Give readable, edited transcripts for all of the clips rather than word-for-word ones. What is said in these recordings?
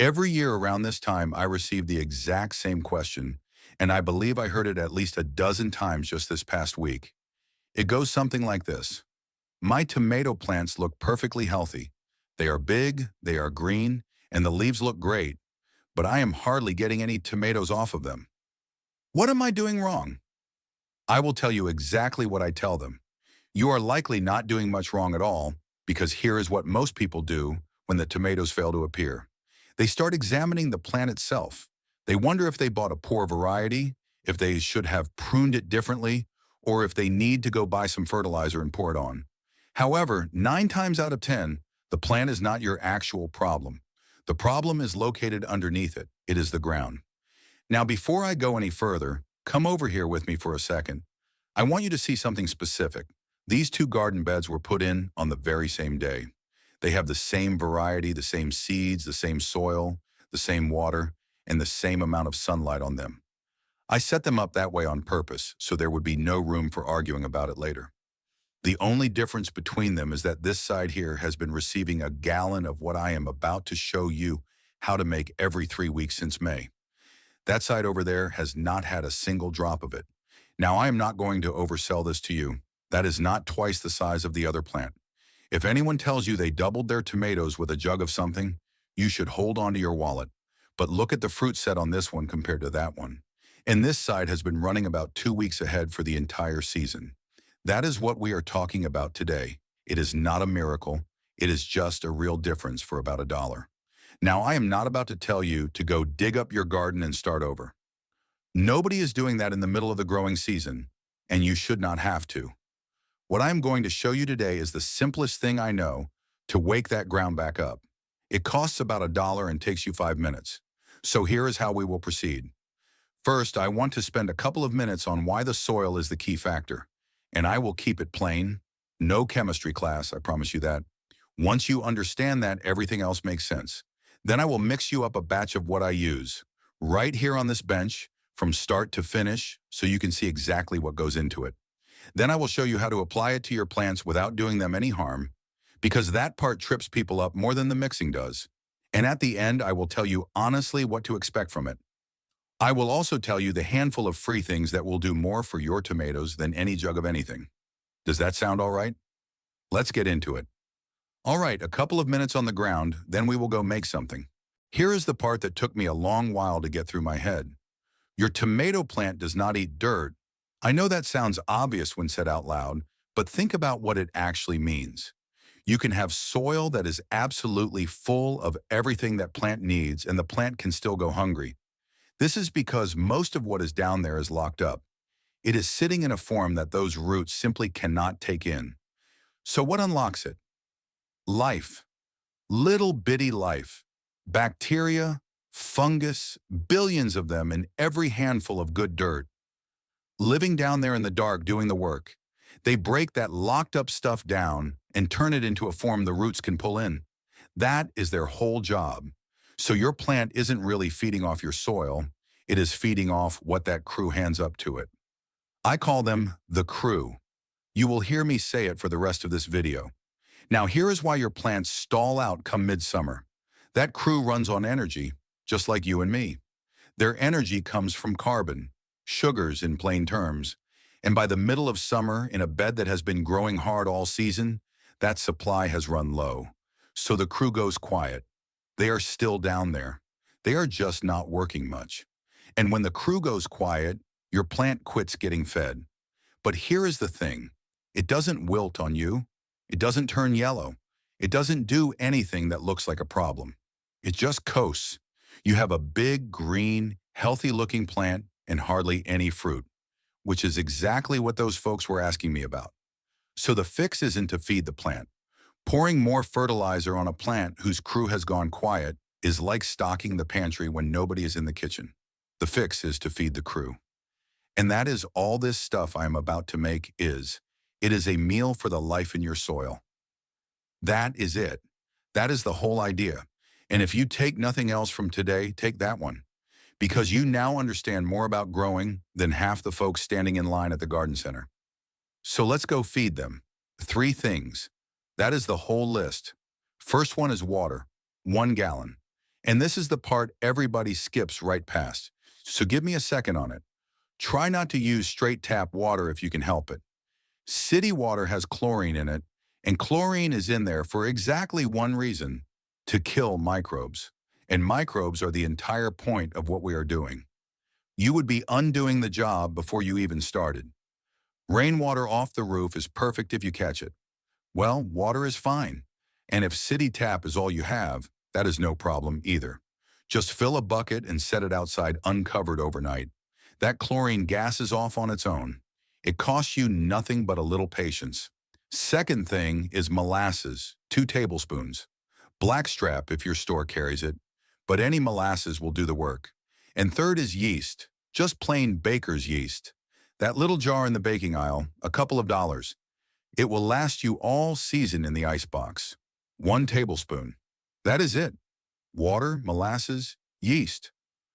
Every year around this time, I receive the exact same question, and I believe I heard it at least a dozen times just this past week. It goes something like this. My tomato plants look perfectly healthy. They are big, they are green, and the leaves look great, but I am hardly getting any tomatoes off of them. What am I doing wrong? I will tell you exactly what I tell them. You are likely not doing much wrong at all, because here is what most people do when the tomatoes fail to appear. They start examining the plant itself. They wonder if they bought a poor variety, if they should have pruned it differently, or if they need to go buy some fertilizer and pour it on. However, 9 times out of 10, the plant is not your actual problem. The problem is located underneath it. It is the ground. Now, before I go any further, come over here with me for a second. I want you to see something specific. These 2 garden beds were put in on the very same day. They have the same variety, the same seeds, the same soil, the same water, and the same amount of sunlight on them. I set them up that way on purpose, so there would be no room for arguing about it later. The only difference between them is that this side here has been receiving a gallon of what I am about to show you how to make every 3 weeks since May. That side over there has not had a single drop of it. Now, I am not going to oversell this to you. That is not twice the size of the other plant. If anyone tells you they doubled their tomatoes with a jug of something, you should hold on to your wallet. But look at the fruit set on this one compared to that one. And this side has been running about 2 weeks ahead for the entire season. That is what we are talking about today. It is not a miracle. It is just a real difference for about $1. Now, I am not about to tell you to go dig up your garden and start over. Nobody is doing that in the middle of the growing season, and you should not have to. What I am going to show you today is the simplest thing I know to wake that ground back up. It costs about $1 and takes you 5 minutes. So here is how we will proceed. First, I want to spend a couple of minutes on why the soil is the key factor. And I will keep it plain. No chemistry class, I promise you that. Once you understand that, everything else makes sense. Then I will mix you up a batch of what I use, right here on this bench, from start to finish, so you can see exactly what goes into it. Then I will show you how to apply it to your plants without doing them any harm, because that part trips people up more than the mixing does. And at the end, I will tell you honestly what to expect from it. I will also tell you the handful of free things that will do more for your tomatoes than any jug of anything. Does that sound all right? Let's get into it. All right, a couple of minutes on the ground, then we will go make something. Here is the part that took me a long while to get through my head. Your tomato plant does not eat dirt. I know that sounds obvious when said out loud, but think about what it actually means. You can have soil that is absolutely full of everything that plant needs, and the plant can still go hungry. This is because most of what is down there is locked up. It is sitting in a form that those roots simply cannot take in. So what unlocks it? Life. Little bitty life. Bacteria, fungus, billions of them in every handful of good dirt. Living down there in the dark doing the work. They break that locked up stuff down and turn it into a form the roots can pull in. That is their whole job. So your plant isn't really feeding off your soil, it is feeding off what that crew hands up to it. I call them the crew. You will hear me say it for the rest of this video. Now here is why your plants stall out come midsummer. That crew runs on energy, just like you and me. Their energy comes from carbon, sugars in plain terms, and by the middle of summer in a bed that has been growing hard all season, that supply has run low. So the crew goes quiet. They are still down there. They are just not working much. And when the crew goes quiet, your plant quits getting fed. But here is the thing. It doesn't wilt on you. It doesn't turn yellow. It doesn't do anything that looks like a problem. It just coasts. You have a big, green, healthy-looking plant and hardly any fruit, which is exactly what those folks were asking me about. So the fix isn't to feed the plant. Pouring more fertilizer on a plant whose crew has gone quiet is like stocking the pantry when nobody is in the kitchen. The fix is to feed the crew. And that is all this stuff I am about to make is. It is a meal for the life in your soil. That is it. That is the whole idea. And if you take nothing else from today, take that one. Because you now understand more about growing than half the folks standing in line at the garden center. So let's go feed them. 3 things. That is the whole list. First one is water, 1 gallon. And this is the part everybody skips right past. So give me a second on it. Try not to use straight tap water if you can help it. City water has chlorine in it, and chlorine is in there for exactly one reason: to kill microbes. And microbes are the entire point of what we are doing. You would be undoing the job before you even started. Rainwater off the roof is perfect if you catch it. Well, water is fine. And if city tap is all you have, that is no problem either. Just fill a bucket and set it outside uncovered overnight. That chlorine gas is off on its own. It costs you nothing but a little patience. Second thing is molasses, 2 tablespoons. Blackstrap if your store carries it, but any molasses will do the work. And third is yeast, just plain baker's yeast. That little jar in the baking aisle, a couple of dollars. It will last you all season in the icebox. 1 tablespoon. That is it. Water, molasses, yeast.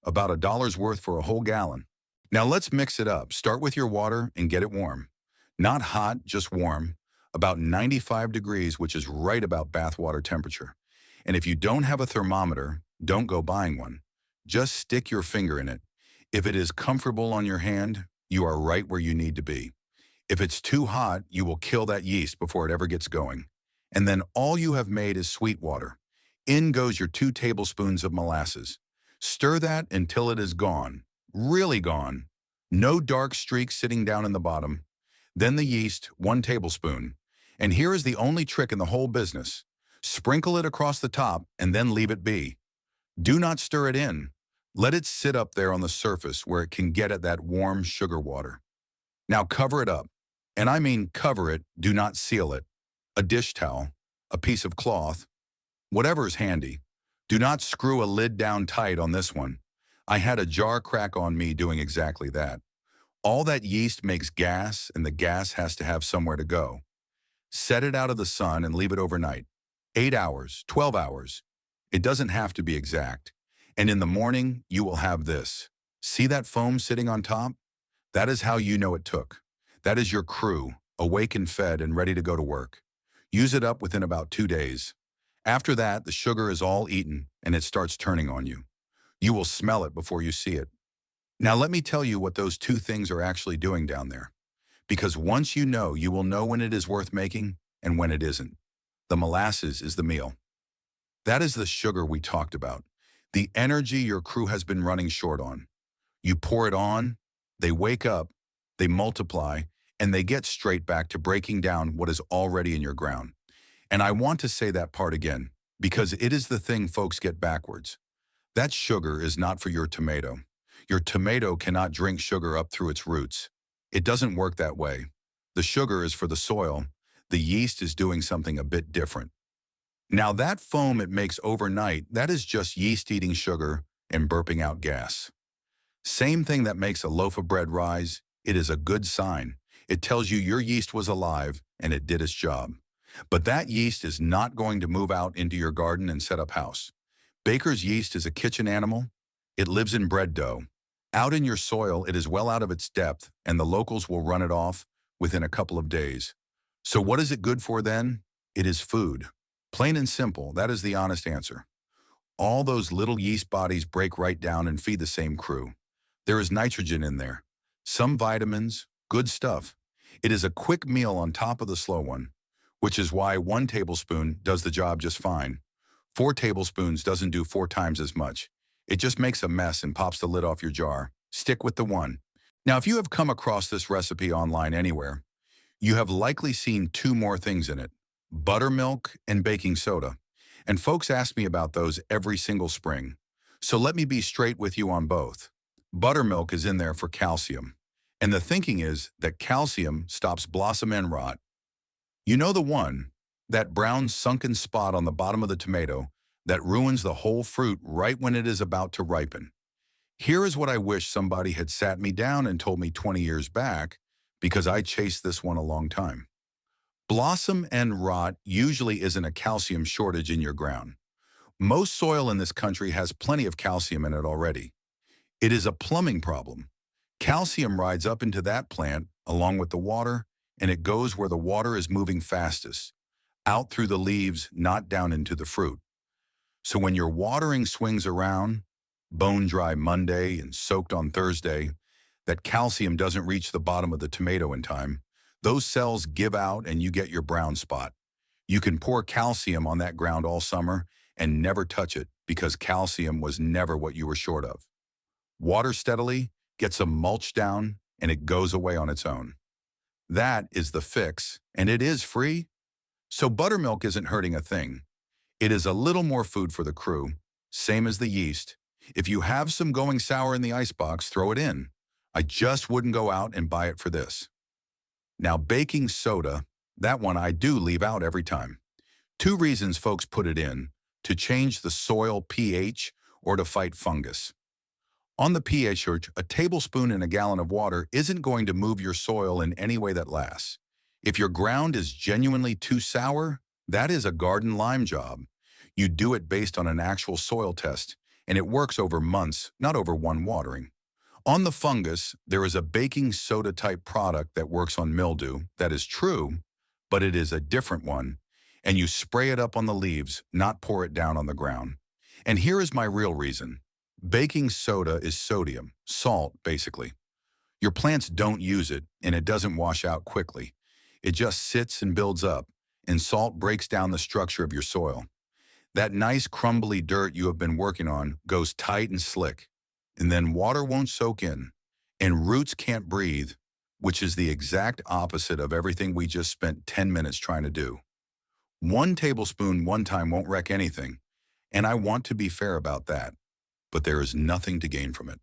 About $1 worth for a whole gallon. Now let's mix it up. Start with your water and get it warm. Not hot, just warm. About 95 degrees, which is right about bathwater temperature. And if you don't have a thermometer, don't go buying one. Just stick your finger in it. If it is comfortable on your hand, you are right where you need to be. If it's too hot, you will kill that yeast before it ever gets going. And then all you have made is sweet water. In goes your 2 tablespoons of molasses. Stir that until it is gone, really gone. No dark streaks sitting down in the bottom. Then the yeast, 1 tablespoon. And here is the only trick in the whole business. Sprinkle it across the top and then leave it be. Do not stir it in. Let it sit up there on the surface where it can get at that warm sugar water. Now cover it up. And I mean cover it, do not seal it. A dish towel, a piece of cloth, whatever is handy. Do not screw a lid down tight on this one. I had a jar crack on me doing exactly that. All that yeast makes gas, and the gas has to have somewhere to go. Set it out of the sun and leave it overnight. 8 hours, 12 hours. It doesn't have to be exact. And in the morning, you will have this. See that foam sitting on top? That is how you know it took. That is your crew, awake and fed and ready to go to work. Use it up within about 2 days. After that, the sugar is all eaten and it starts turning on you. You will smell it before you see it. Now let me tell you what those 2 things are actually doing down there. Because once you know, you will know when it is worth making and when it isn't. The molasses is the meal. That is the sugar we talked about. The energy your crew has been running short on. You pour it on, they wake up, they multiply, and they get straight back to breaking down what is already in your ground. And I want to say that part again, because it is the thing folks get backwards. That sugar is not for your tomato. Your tomato cannot drink sugar up through its roots. It doesn't work that way. The sugar is for the soil. The yeast is doing something a bit different. Now that foam it makes overnight, that is just yeast eating sugar and burping out gas. Same thing that makes a loaf of bread rise, it is a good sign. It tells you your yeast was alive and it did its job. But that yeast is not going to move out into your garden and set up house. Baker's yeast is a kitchen animal. It lives in bread dough. Out in your soil, it is well out of its depth, and the locals will run it off within a couple of days. So what is it good for then? It is food. Plain and simple, that is the honest answer. All those little yeast bodies break right down and feed the same crew. There is nitrogen in there, some vitamins, good stuff. It is a quick meal on top of the slow one, which is why 1 tablespoon does the job just fine. 4 tablespoons doesn't do 4 times as much. It just makes a mess and pops the lid off your jar. Stick with the 1. Now, if you have come across this recipe online anywhere, you have likely seen 2 more things in it: buttermilk and baking soda. And folks ask me about those every single spring. So let me be straight with you on both. Buttermilk is in there for calcium. And the thinking is that calcium stops blossom end rot. You know the one, that brown sunken spot on the bottom of the tomato that ruins the whole fruit right when it is about to ripen. Here is what I wish somebody had sat me down and told me 20 years back, because I chased this one a long time. Blossom end rot usually isn't a calcium shortage in your ground. Most soil in this country has plenty of calcium in it already. It is a plumbing problem. Calcium rides up into that plant along with the water, and it goes where the water is moving fastest, out through the leaves, not down into the fruit. So when your watering swings around, bone dry Monday and soaked on Thursday, that calcium doesn't reach the bottom of the tomato in time, those cells give out and you get your brown spot. You can pour calcium on that ground all summer and never touch it because calcium was never what you were short of. Water steadily, get some mulch down, and it goes away on its own. That is the fix, and it is free. So buttermilk isn't hurting a thing. It is a little more food for the crew, same as the yeast. If you have some going sour in the icebox, throw it in. I just wouldn't go out and buy it for this. Now, baking soda, that one I do leave out every time. Two reasons folks put it in: to change the soil pH or to fight fungus. On the pH search, a tablespoon in a gallon of water isn't going to move your soil in any way that lasts. If your ground is genuinely too sour, that is a garden lime job. You do it based on an actual soil test, and it works over months, not over one watering. On the fungus, there is a baking soda type product that works on mildew. That is true, but it is a different one, and you spray it up on the leaves, not pour it down on the ground. And here is my real reason. Baking soda is sodium, salt, basically. Your plants don't use it, and it doesn't wash out quickly. It just sits and builds up, and salt breaks down the structure of your soil. That nice crumbly dirt you have been working on goes tight and slick, and then water won't soak in, and roots can't breathe, which is the exact opposite of everything we just spent 10 minutes trying to do. One tablespoon one time won't wreck anything, and I want to be fair about that, but there is nothing to gain from it.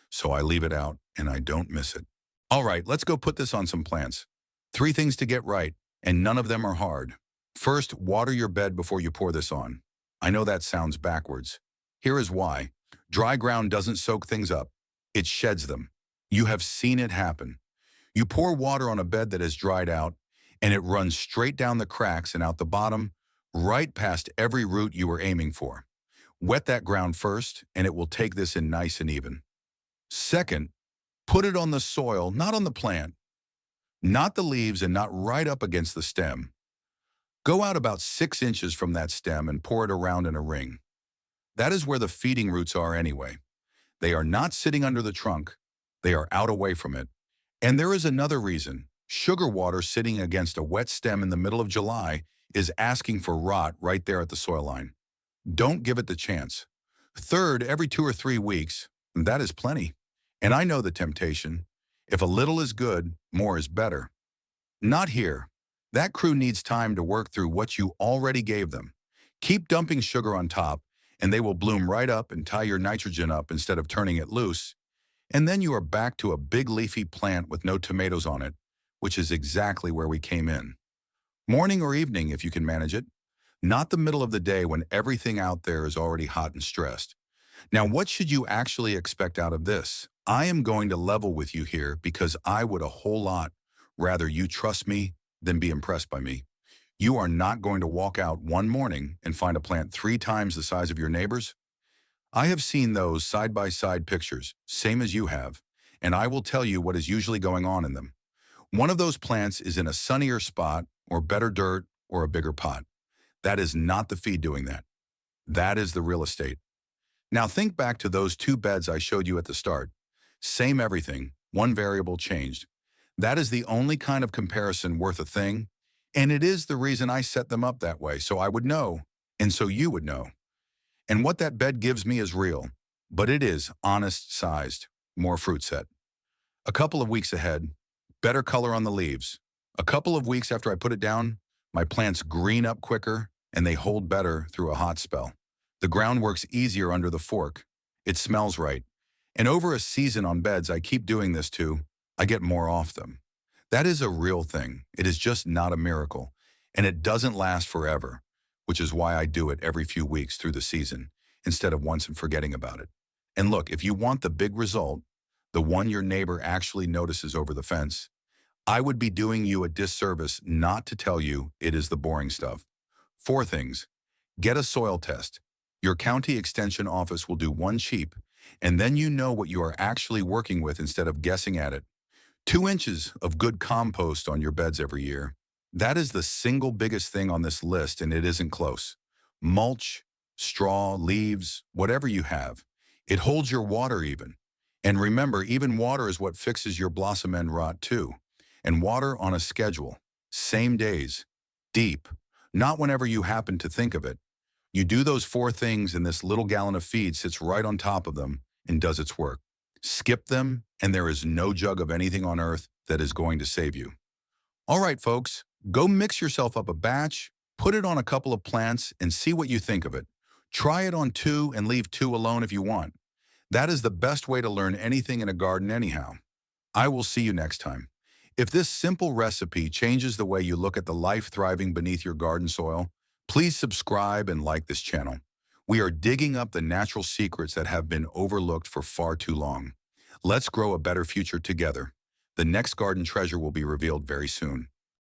So I leave it out, and I don't miss it. All right, let's go put this on some plants. 3 things to get right, and none of them are hard. First, water your bed before you pour this on. I know that sounds backwards. Here is why. Dry ground doesn't soak things up. It sheds them. You have seen it happen. You pour water on a bed that has dried out, and it runs straight down the cracks and out the bottom, right past every root you were aiming for. Wet that ground first, and it will take this in nice and even. Second, put it on the soil, not on the plant, not the leaves, and not right up against the stem. Go out about 6 inches from that stem and pour it around in a ring. That is where the feeding roots are anyway. They are not sitting under the trunk. They are out away from it. And there is another reason. Sugar water sitting against a wet stem in the middle of July is asking for rot right there at the soil line. Don't give it the chance. Third, every 2 or 3 weeks, that is plenty. And I know the temptation. If a little is good, more is better. Not here. That crew needs time to work through what you already gave them. Keep dumping sugar on top, and they will bloom right up and tie your nitrogen up instead of turning it loose. And then you are back to a big leafy plant with no tomatoes on it, which is exactly where we came in. Morning or evening, if you can manage it. Not the middle of the day when everything out there is already hot and stressed. Now, what should you actually expect out of this? I am going to level with you here because I would a whole lot rather you trust me than be impressed by me. You are not going to walk out one morning and find a plant 3 times the size of your neighbor's. I have seen those side-by-side pictures, same as you have, and I will tell you what is usually going on in them. One of those plants is in a sunnier spot or better dirt or a bigger pot. That is not the feed doing that. That is the real estate. Now think back to those 2 beds I showed you at the start. Same everything, one variable changed. That is the only kind of comparison worth a thing, and it is the reason I set them up that way, so I would know, and so you would know. And what that bed gives me is real, but it is honest-sized, more fruit set. A couple of weeks ahead, better color on the leaves. A couple of weeks after I put it down, my plants green up quicker, and they hold better through a hot spell. The ground works easier under the fork. It smells right. And over a season on beds I keep doing this to, I get more off them. That is a real thing. It is just not a miracle. And it doesn't last forever, which is why I do it every few weeks through the season, instead of once and forgetting about it. And look, if you want the big result, the one your neighbor actually notices over the fence, I would be doing you a disservice not to tell you it is the boring stuff. 4 things. Get a soil test. Your county extension office will do one cheap, and then you know what you are actually working with instead of guessing at it. 2 inches of good compost on your beds every year. That is the single biggest thing on this list, and it isn't close. Mulch, straw, leaves, whatever you have. It holds your water even. And remember, even water is what fixes your blossom end rot too. And water on a schedule. Same days. Deep. Not whenever you happen to think of it. You do those four things and this little gallon of feed sits right on top of them and does its work. Skip them and there is no jug of anything on earth that is going to save you. All right, folks, go mix yourself up a batch, put it on a couple of plants and see what you think of it. Try it on 2 and leave 2 alone if you want. That is the best way to learn anything in a garden anyhow. I will see you next time. If this simple recipe changes the way you look at the life thriving beneath your garden soil, please subscribe and like this channel. We are digging up the natural secrets that have been overlooked for far too long. Let's grow a better future together. The next garden treasure will be revealed very soon.